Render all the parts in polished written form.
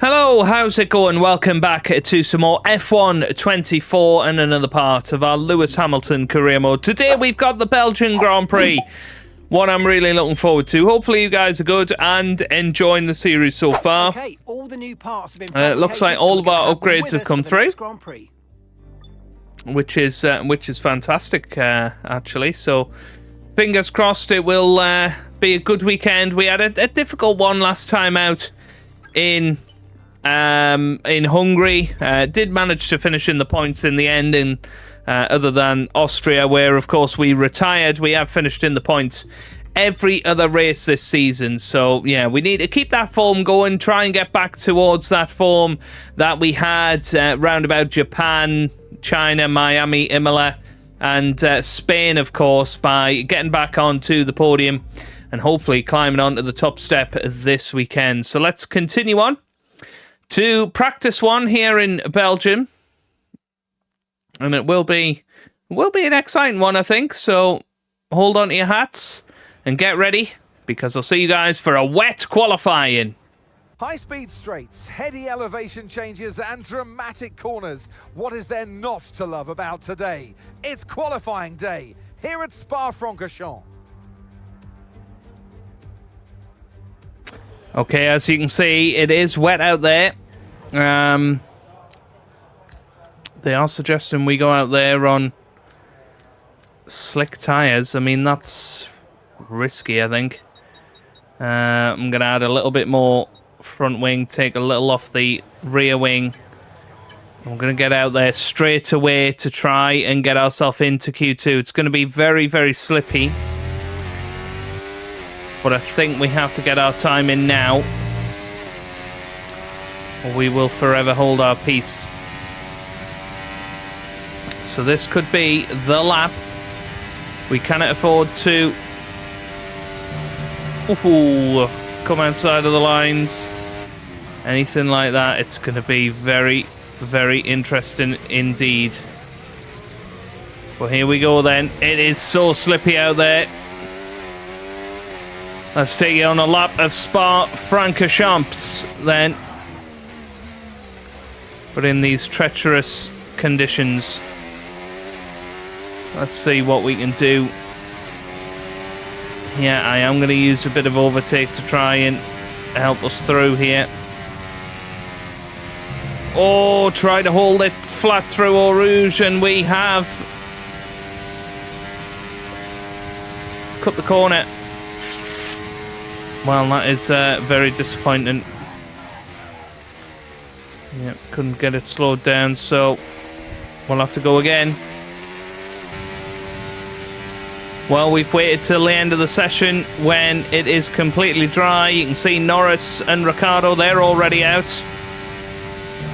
Hello, how's it going? Welcome back to some more F1 24 and another part of our Lewis Hamilton career mode. Today we've got the Belgian Grand Prix, one I'm really looking forward to. Hopefully you guys are good and enjoying the series so far. Okay, all the new parts have been looks like all of our upgrades have come through, which is fantastic actually. So fingers crossed it will be a good weekend. We had a difficult one last time out in Hungary. Did manage to finish in the points in the end, and other than Austria, where of course we retired, we have finished in the points every other race this season. So yeah, we need to keep that form going, try and get back towards that form that we had round about Japan, China, Miami, Imola, and Spain, of course, by getting back onto the podium and hopefully climbing onto the top step this weekend. So let's continue on to practice one here in Belgium, and it will be an exciting one, I think. So hold on to your hats and get ready, because I'll see you guys for a wet qualifying. High-speed straights, heady elevation changes and dramatic corners. What is there not to love about today? It's qualifying day here at Spa-Francorchamps. Okay, as you can see, it is wet out there. They are suggesting we go out there on slick tyres. I mean, that's risky, I think. I'm going to add a little bit more front wing, take a little off the rear wing. I'm going to get out there straight away to try and get ourselves into Q2. It's going to be very, very slippy, but I think we have to get our time in now, or we will forever hold our peace. So this could be the lap. We cannot afford to come outside of the lines, anything like that. It's going to be very, very interesting indeed. Well, here we go then. It is so slippy out there. Let's take it on a lap of Spa-Francorchamps then, but in these treacherous conditions. Let's see what we can do. Yeah, I am going to use a bit of overtake to try and help us through here. Oh, try to hold it flat through Eau Rouge, and we have cut the corner. Well, that is very disappointing. Yep, couldn't get it slowed down, so we'll have to go again. Well, we've waited till the end of the session when it is completely dry. You can see Norris and Ricciardo, they're already out.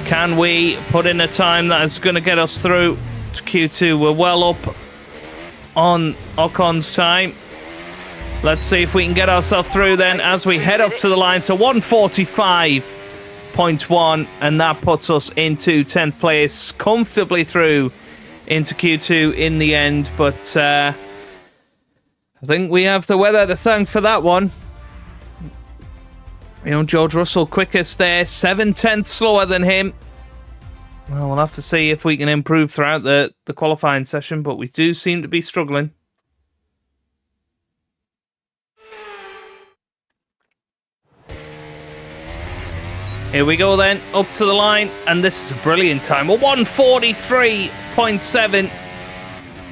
Can we put in a time that is going to get us through to Q2? We're well up on Ocon's time. Let's see if we can get ourselves through then as we head up to the line to 145.1, and that puts us into 10th place, comfortably through into Q2 in the end. But I think we have the weather to thank for that one. You know, George Russell quickest there, 7/10 slower than him. Well, we'll have to see if we can improve throughout the qualifying session, but we do seem to be struggling. Here we go then, up to the line, and this is a brilliant time. A 1:43.7.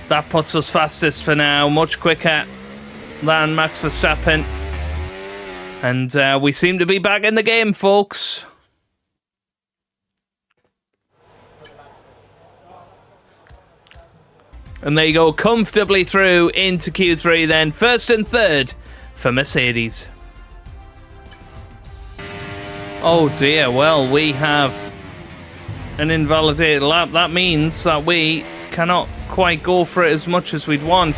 That puts us fastest for now, much quicker than Max Verstappen. And we seem to be back in the game, folks. And there you go, comfortably through into Q3 then. First and third for Mercedes. Oh dear, well, we have an invalidated lap. That means that we cannot quite go for it as much as we'd want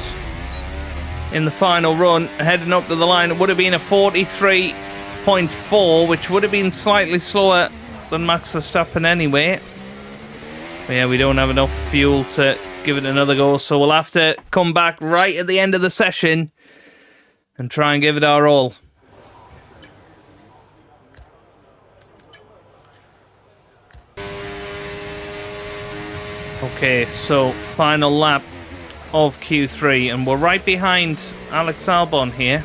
in the final run. Heading up to the line, it would have been a 43.4, which would have been slightly slower than Max Verstappen anyway. But yeah, we don't have enough fuel to give it another go, so we'll have to come back right at the end of the session and try and give it our all. Okay, so final lap of Q3, and we're right behind Alex Albon here.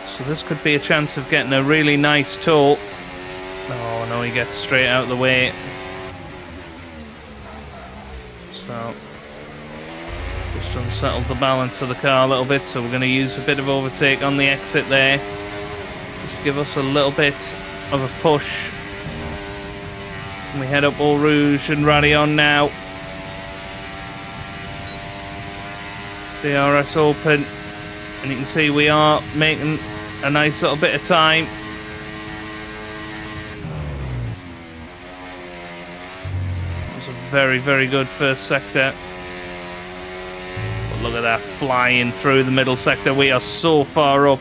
So this could be a chance of getting a really nice tow. Oh no, he gets straight out of the way. So just unsettled the balance of the car a little bit, so we're going to use a bit of overtake on the exit there. Just give us a little bit of a push. And we head up Eau Rouge and Radion now. DRS open, and you can see we are making a nice little bit of time. It was a very, very good first sector. But look at that, flying through the middle sector. We are so far up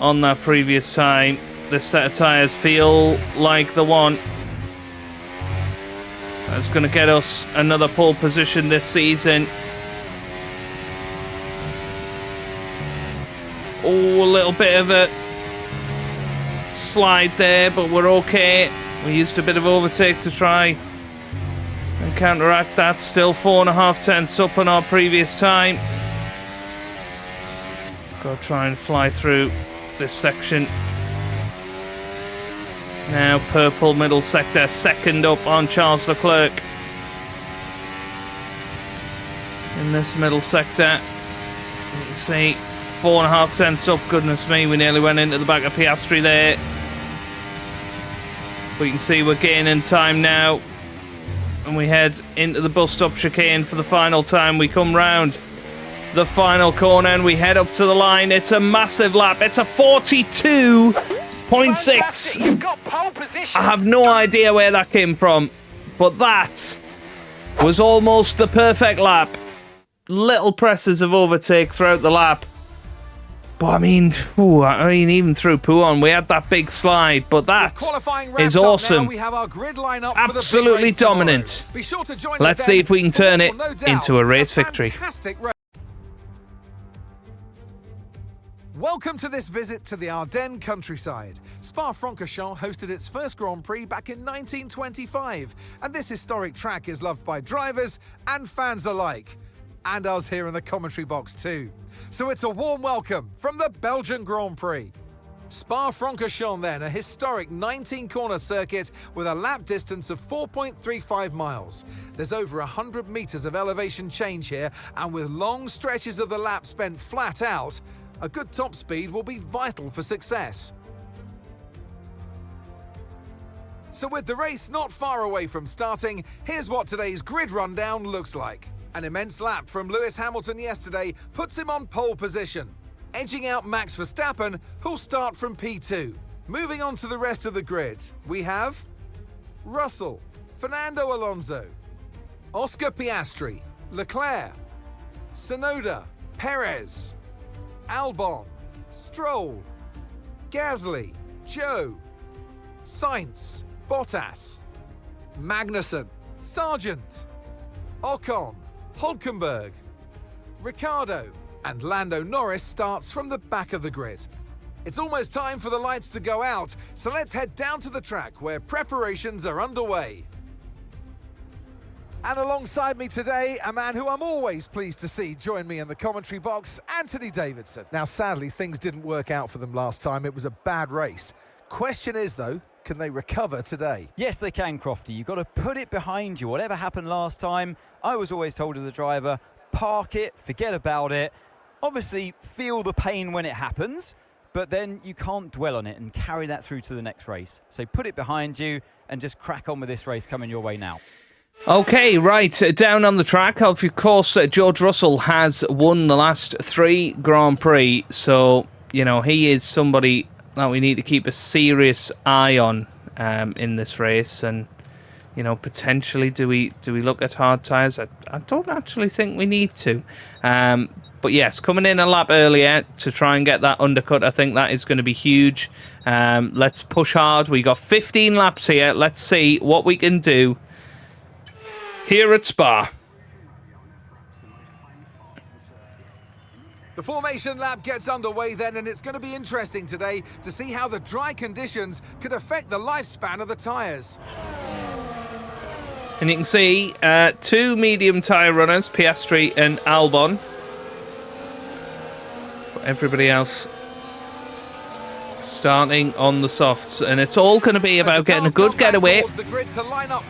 on that previous time. This set of tyres feel like the one that's going to get us another pole position this season. Oh, a little bit of a slide there, but we're okay. We used a bit of overtake to try and counteract that. Still 4.5 tenths up on our previous time. Got to try and fly through this section. Now purple middle sector, second up on Charles Leclerc. In this middle sector, you can see 4.5 tenths up. Goodness me, we nearly went into the back of Piastri there. But you can see we're gaining time now. And we head into the bus stop chicane for the final time. We come round the final corner and we head up to the line. It's a massive lap. It's a 42.6. You've got pole position. I have no idea where that came from, but that was almost the perfect lap. Little presses of overtake throughout the lap. But I mean, even through Pouon, we had that big slide, but that is awesome. We have our grid lineup Absolutely dominant. Be sure to join Let's us see then if we can for turn what it will no doubt into a be race victory. fantastic race. Welcome to this visit to the Ardennes countryside. Spa-Francorchamps hosted its first Grand Prix back in 1925, and this historic track is loved by drivers and fans alike. And us here in the commentary box too. So it's a warm welcome from the Belgian Grand Prix. Spa-Francorchamps then, a historic 19-corner circuit with a lap distance of 4.35 miles. There's over 100 meters of elevation change here, and with long stretches of the lap spent flat out, a good top speed will be vital for success. So with the race not far away from starting, here's what today's grid rundown looks like. An immense lap from Lewis Hamilton yesterday puts him on pole position, edging out Max Verstappen, who'll start from P2. Moving on to the rest of the grid, we have Russell, Fernando Alonso, Oscar Piastri, Leclerc, Tsunoda, Perez, Albon, Stroll, Gasly, Zhou, Sainz, Bottas, Magnussen, Sargent, Ocon, Hülkenberg, Ricciardo, and Lando Norris starts from the back of the grid. It's almost time for the lights to go out, so let's head down to the track where preparations are underway. And alongside me today, a man who I'm always pleased to see join me in the commentary box, Anthony Davidson. Now, sadly, things didn't work out for them last time. It was a bad race. Question is, though, can they recover today? Yes, they can, Crofty. You've got to put it behind you. Whatever happened last time, I was always told as a driver, park it, forget about it. Obviously, feel the pain when it happens, but then you can't dwell on it and carry that through to the next race. So put it behind you and just crack on with this race coming your way now. Okay, right, down on the track, of course, George Russell has won the last 3 Grand Prix, so, you know, he is somebody that we need to keep a serious eye on in this race, and, you know, potentially do we look at hard tyres? I don't actually think we need to, but yes, coming in a lap earlier to try and get that undercut, I think that is going to be huge. Let's push hard. We got 15 laps here. Let's see what we can do here at Spa. The formation lap gets underway then, and it's going to be interesting today to see how the dry conditions could affect the lifespan of the tyres. And you can see 2 medium tyre runners, Piastri and Albon. But everybody else starting on the softs. And it's all going to be about getting a good getaway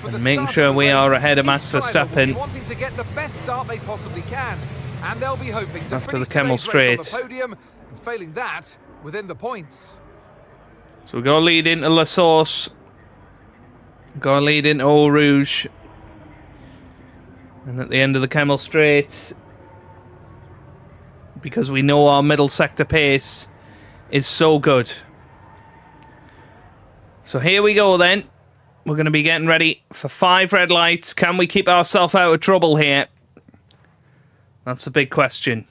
and making sure we are ahead of Max Verstappen wanting to get the best start they possibly can. And they'll be hoping to after the finish Camel today's race on Straight. the podium, and failing that, within the points. So we've got a lead into La Source. Got a lead into Eau Rouge. And at the end of the Camel Straight, because we know our middle sector pace is so good. So here we go then. We're going to be getting ready for 5 red lights. Can we keep ourselves out of trouble here? That's a big question.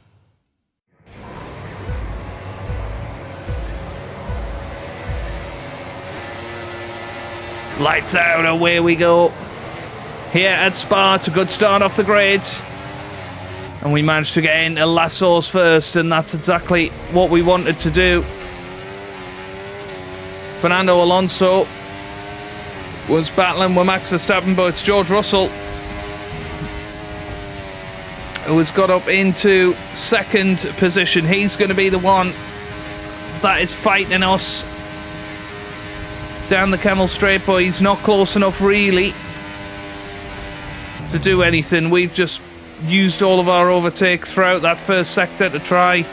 Lights out, away we go. Here at Spa, it's a good start off the grid. And we managed to get into La Source first, and that's exactly what we wanted to do. Fernando Alonso was battling with Max Verstappen, but it's George Russell who has got up into 2nd position. He's going to be the one that is fighting us down the Camel Straight, but he's not close enough really to do anything. We've just used all of our overtake throughout that first sector to try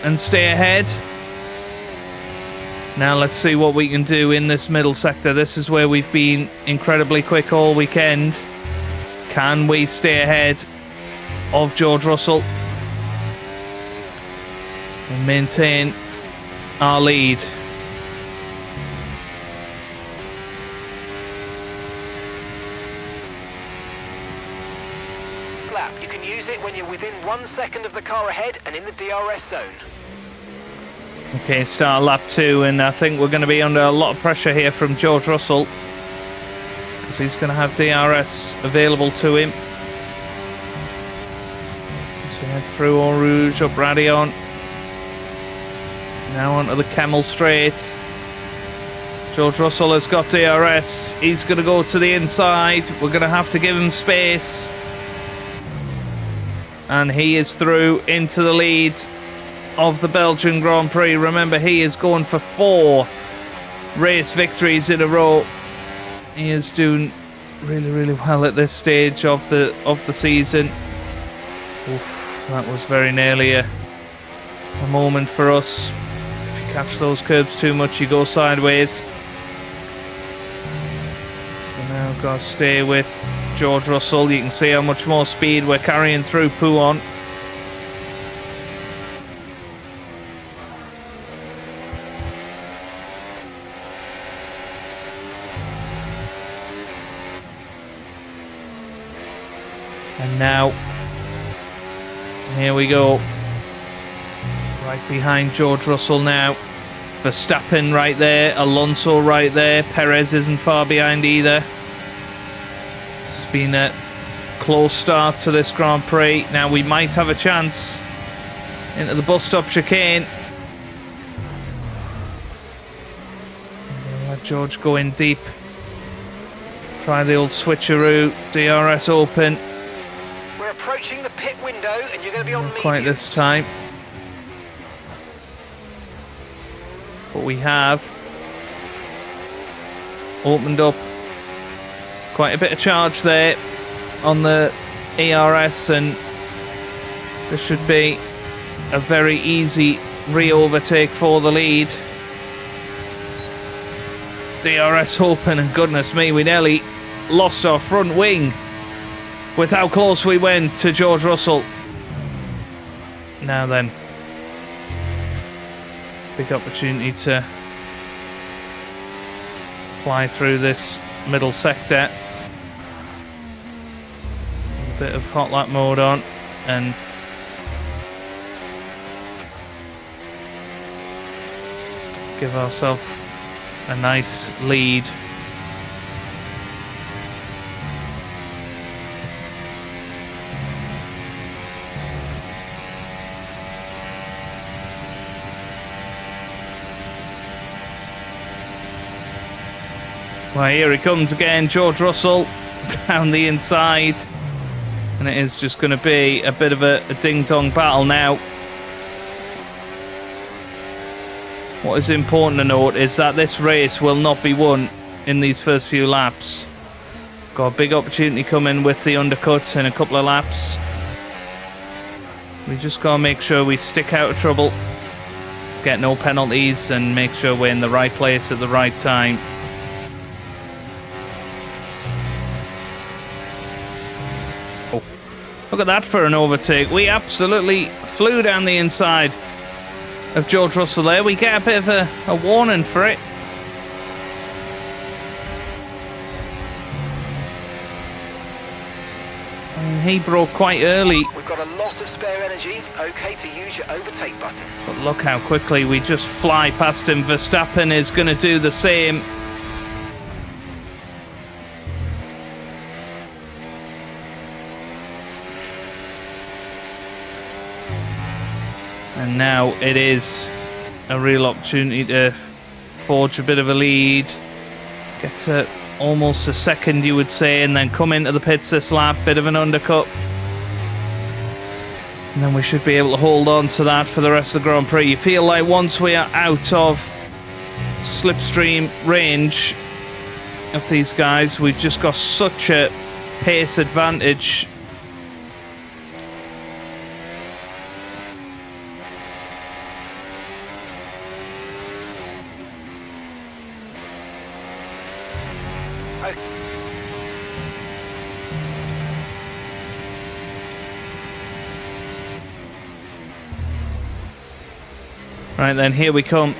and stay ahead. Now let's see what we can do in this middle sector. This is where we've been incredibly quick all weekend. Can we stay ahead of George Russell and maintain our lead? Lap. You can use it when you're within 1 second of the car ahead and in the DRS zone. Okay, start lap 2, and I think we're going to be under a lot of pressure here from George Russell, because he's going to have DRS available to him. So head through Eau Rouge, up Radion. Now onto the Camel Straight. George Russell has got DRS. He's going to go to the inside. We're going to have to give him space. And he is through into the lead of the Belgian Grand Prix. Remember, he is going for 4 race victories in a row. He is doing really, really well at this stage of the season. Oof, that was very nearly a moment for us. If you catch those curbs too much, you go sideways. So now I've got to stay with George Russell. You can see how much more speed we're carrying through Pouhon. And now, here we go. Right behind George Russell now. Verstappen right there, Alonso right there. Perez isn't far behind either. This has been a close start to this Grand Prix. Now we might have a chance into the bus stop chicane. I'm going to let George go in deep. Try the old switcheroo, DRS open. We're approaching the pit window and you're going to be on medium. Quite this time. But we have opened up quite a bit of charge there on the ERS, and this should be a very easy re-overtake for the lead. DRS open, and goodness me, we nearly lost our front wing with how close we went to George Russell. Now then, big opportunity to fly through this middle sector. A bit of hot lap mode on, and give ourselves a nice lead. Well, here he comes again, George Russell down the inside. And it is just going to be a bit of a ding-dong battle now. What is important to note is that this race will not be won in these first few laps. Got a big opportunity coming with the undercut in a couple of laps. We just got to make sure we stick out of trouble, get no penalties, and make sure we're in the right place at the right time. Oh, look at that for an overtake. We absolutely flew down the inside of George Russell there. We get a bit of a warning for it. And he broke quite early. We've got a lot of spare energy. Okay to use your overtake button. But look how quickly we just fly past him. Verstappen is going to do the same. And now it is a real opportunity to forge a bit of a lead. Get to almost a second, you would say, and then come into the pits this lap. Bit of an undercut. And then we should be able to hold on to that for the rest of the Grand Prix. You feel like once we are out of slipstream range of these guys, we've just got such a pace advantage. Right then, here we come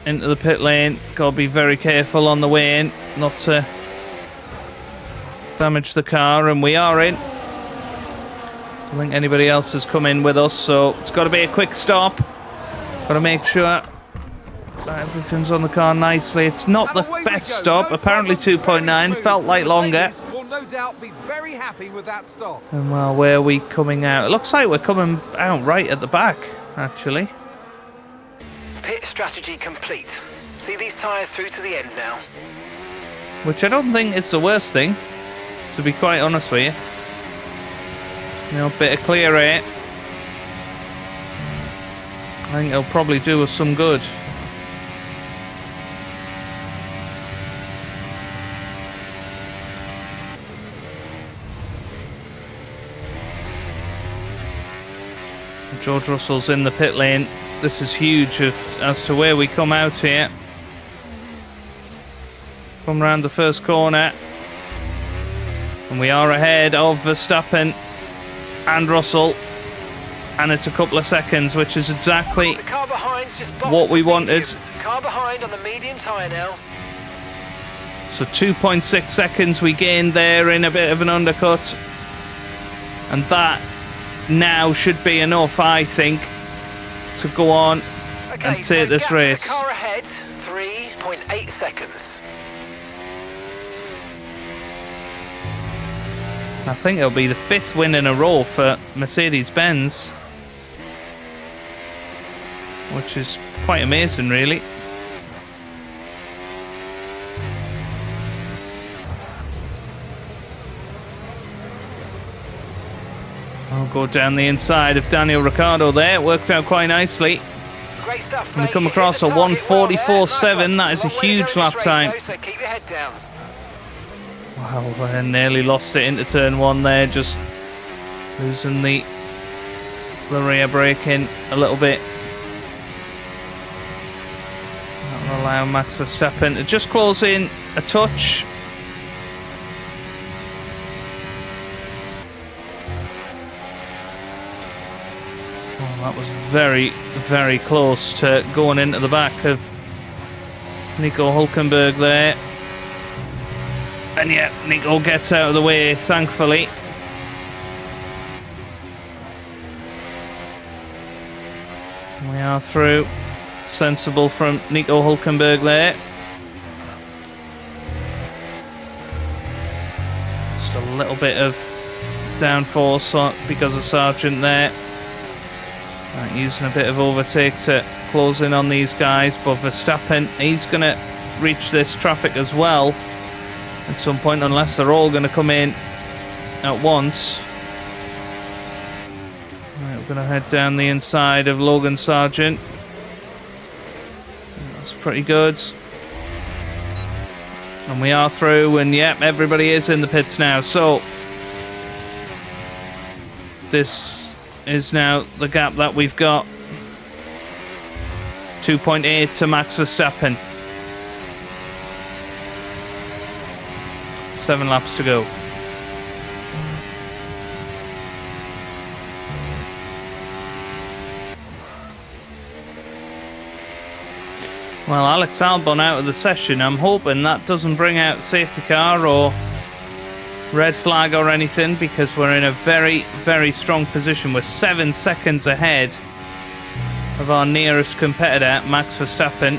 into the pit lane. Gotta be very careful on the way in, not to damage the car, and we are in. Don't think anybody else has come in with us, so it's got to be a quick stop. Got to make sure that everything's on the car nicely. It's not the best stop. Apparently 2.9 felt like longer. Will no doubt be very happy with that stop. And well, where are we coming out? It looks like we're coming out right at the back, actually. Pit strategy complete. See these tyres through to the end now. Which I don't think is the worst thing, to be quite honest with you. You know, bit of clear air. I think it'll probably do us some good. George Russell's in the pit lane. This is huge as to where we come out here. Come round the first corner. And we are ahead of Verstappen and Russell. And it's a couple of seconds, which is exactly what we wanted. Car behind on the medium tyre now. So 2.6 seconds we gained there in a bit of an undercut. And that now should be enough, I think, to go on and take this race. Car ahead, 3.8 seconds. I think it'll be the 5th win in a row for Mercedes-Benz, which is quite amazing, really. I'll go down the inside of Daniel Ricciardo there. It worked out quite nicely. Great stuff, and we come across a 1:44.7. That is a huge lap time. So keep your head down. Wow, I nearly lost it into turn 1 there, just losing the rear braking a little bit. That'll allow Max Verstappen to just close in a touch. That was very, very close to going into the back of Nico Hülkenberg there. And yeah, Nico gets out of the way, thankfully. We are through. Sensible from Nico Hülkenberg there. Just a little bit of downforce because of Sargent there. Using a bit of overtake to close in on these guys, but Verstappen, he's going to reach this traffic as well. at some point, unless they're all going to come in at once. Right, we're going to head down the inside of Logan Sargent. That's pretty good. And we are through, and yep, everybody is in the pits now. So this is now the gap that we've got. 2.8 to Max Verstappen. 7 laps to go. Well, Alex Albon out of the session. I'm hoping that doesn't bring out safety car or red flag or anything, because we're in a very, very strong position. We're 7 seconds ahead of our nearest competitor, Max Verstappen.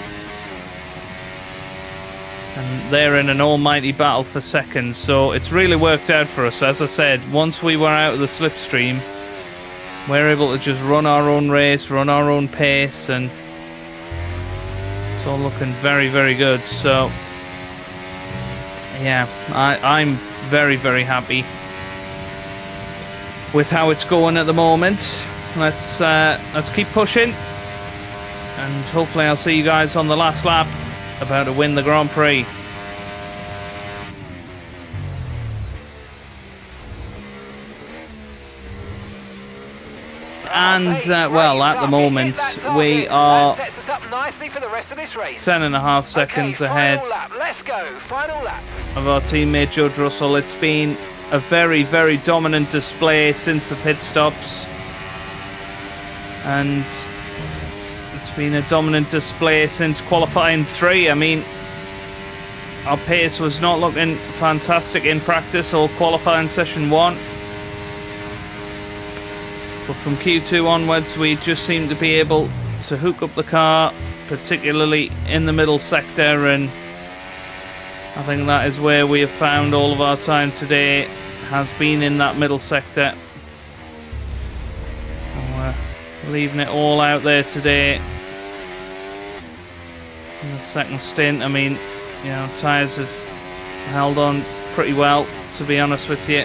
And they're in an almighty battle for seconds, so it's really worked out for us. As I said, once we were out of the slipstream, we're able to just run our own race, run our own pace, and it's all looking very, very good. So, yeah, I'm very, very happy with how it's going at the moment. Let's keep pushing, and hopefully I'll see you guys on the last lap, about to win the Grand Prix. And, well, at the moment, we are 10.5 seconds ahead of our teammate George Russell. It's been a very, very dominant display since the pit stops. And it's been a dominant display since qualifying 3. I mean, our pace was not looking fantastic in practice or qualifying session 1. But from Q2 onwards, we just seem to be able to hook up the car, particularly in the middle sector, and I think that is where we have found all of our time today, has been in that middle sector. And we're leaving it all out there today. In the second stint, I mean, you know, tyres have held on pretty well, to be honest with you.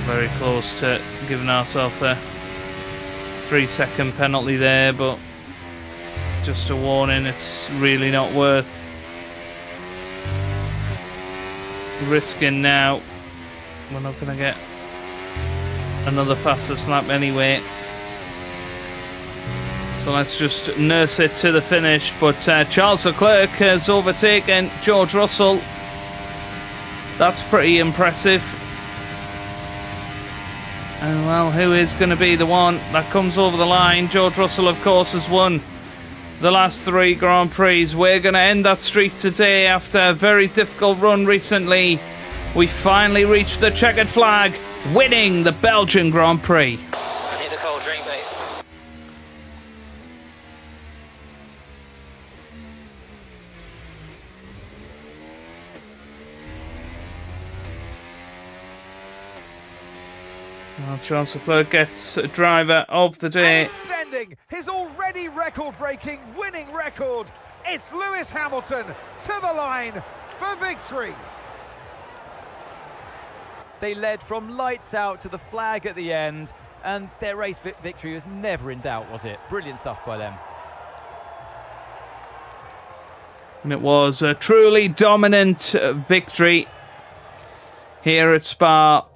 Very close to giving ourselves a 3-second penalty there, but just a warning, it's really not worth risking now. We're not going to get another fastest lap anyway. So let's just nurse it to the finish. But Charles Leclerc has overtaken George Russell. That's pretty impressive. And well, who is going to be the one that comes over the line? George Russell, of course, has won the last 3 Grand Prix. We're going to end that streak today after a very difficult run recently. We finally reached the checkered flag, winning the Belgian Grand Prix. I need a cold drink, mate. Well, Charles Leclerc gets driver of the day. And extending his already record-breaking winning record, it's Lewis Hamilton to the line for victory. They led from lights out to the flag at the end, and their race victory was never in doubt, was it? Brilliant stuff by them. And it was a truly dominant victory here at Spa.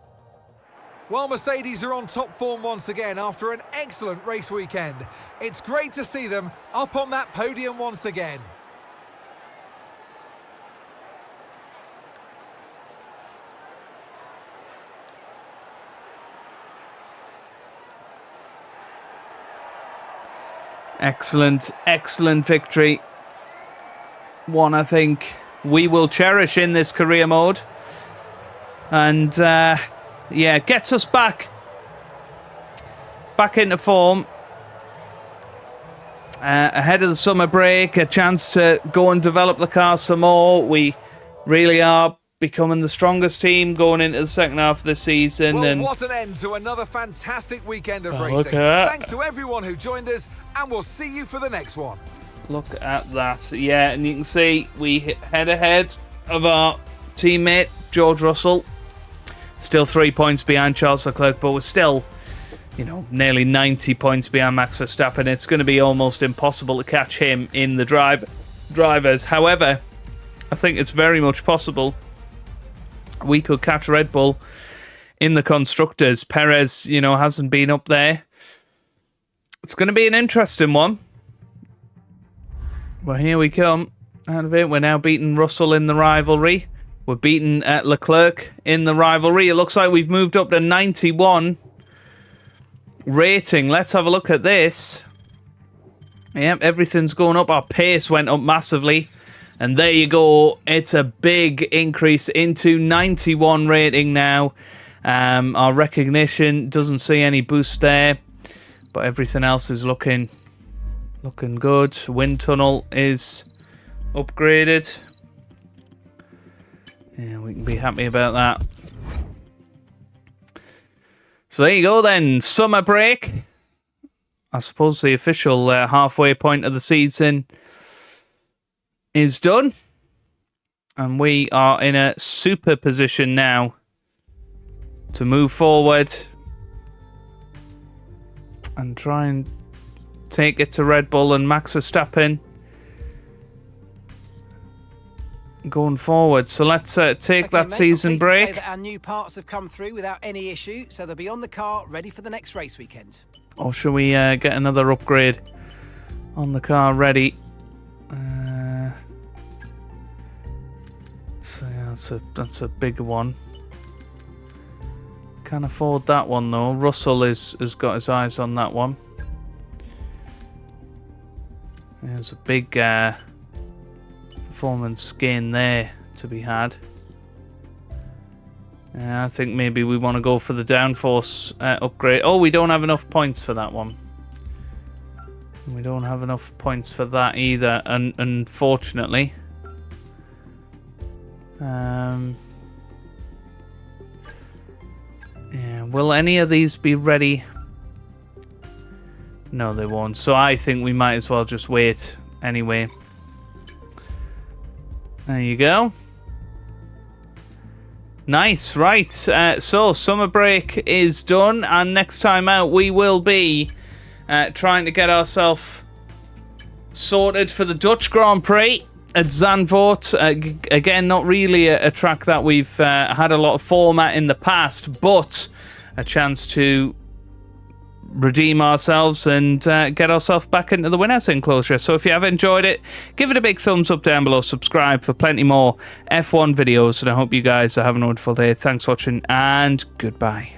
Well, Mercedes are on top form once again after an excellent race weekend. It's great to see them up on that podium once again. Excellent, excellent victory. One I think we will cherish in this career mode. And yeah, gets us back into form. Ahead of the summer break, a chance to go and develop the car some more. We really are becoming the strongest team going into the second half of the season. Well, and what an end to another fantastic weekend of racing. look at that. Thanks to everyone who joined us, and we'll see you for the next one. Look at that. Yeah, and you can see we head ahead of our teammate, George Russell. Still 3 points behind Charles Leclerc, but we're still, you know, nearly 90 points behind Max Verstappen. It's going to be almost impossible to catch him in the drivers. However, I think it's very much possible we could catch Red Bull in the constructors. Perez, you know, hasn't been up there. It's going to be an interesting one. Well, here we come. Out of it, we're now beating Russell in the rivalry. We're beating Leclerc in the rivalry. It looks like we've moved up to 91 rating. Let's have a look at this. Yep, everything's going up. Our pace went up massively. And there you go. It's a big increase into 91 rating now. Our recognition doesn't see any boost there. But everything else is looking good. Wind tunnel is upgraded. Yeah, we can be happy about that. So there you go then. Summer break. I suppose the official halfway point of the season is done. And we are in a super position now to move forward and try and take it to Red Bull and Max Verstappen going forward. So let's take that season break. Say that our new parts have come through without any issue, so they'll be on the car ready for the next race weekend. Or should we get another upgrade on the car ready? So yeah, that's a big one. Can't afford that one though. Russell has got his eyes on that one. There's a big performance gain there to be had. I think maybe we want to go for the downforce upgrade. Oh, we don't have enough points for that one. We don't have enough points for that either, unfortunately. Yeah, will any of these be ready? No, they won't. So I think we might as well just wait anyway. There you go. Nice, right. So summer break is done, and next time out we will be trying to get ourselves sorted for the Dutch Grand Prix at Zandvoort. Again, not really a track that we've had a lot of form at in the past, but a chance to redeem ourselves and get ourselves back into the winners enclosure. So if you have enjoyed it, give it a big thumbs up down below, subscribe for plenty more F1 videos, and I hope you guys are having a wonderful day. Thanks for watching, and goodbye.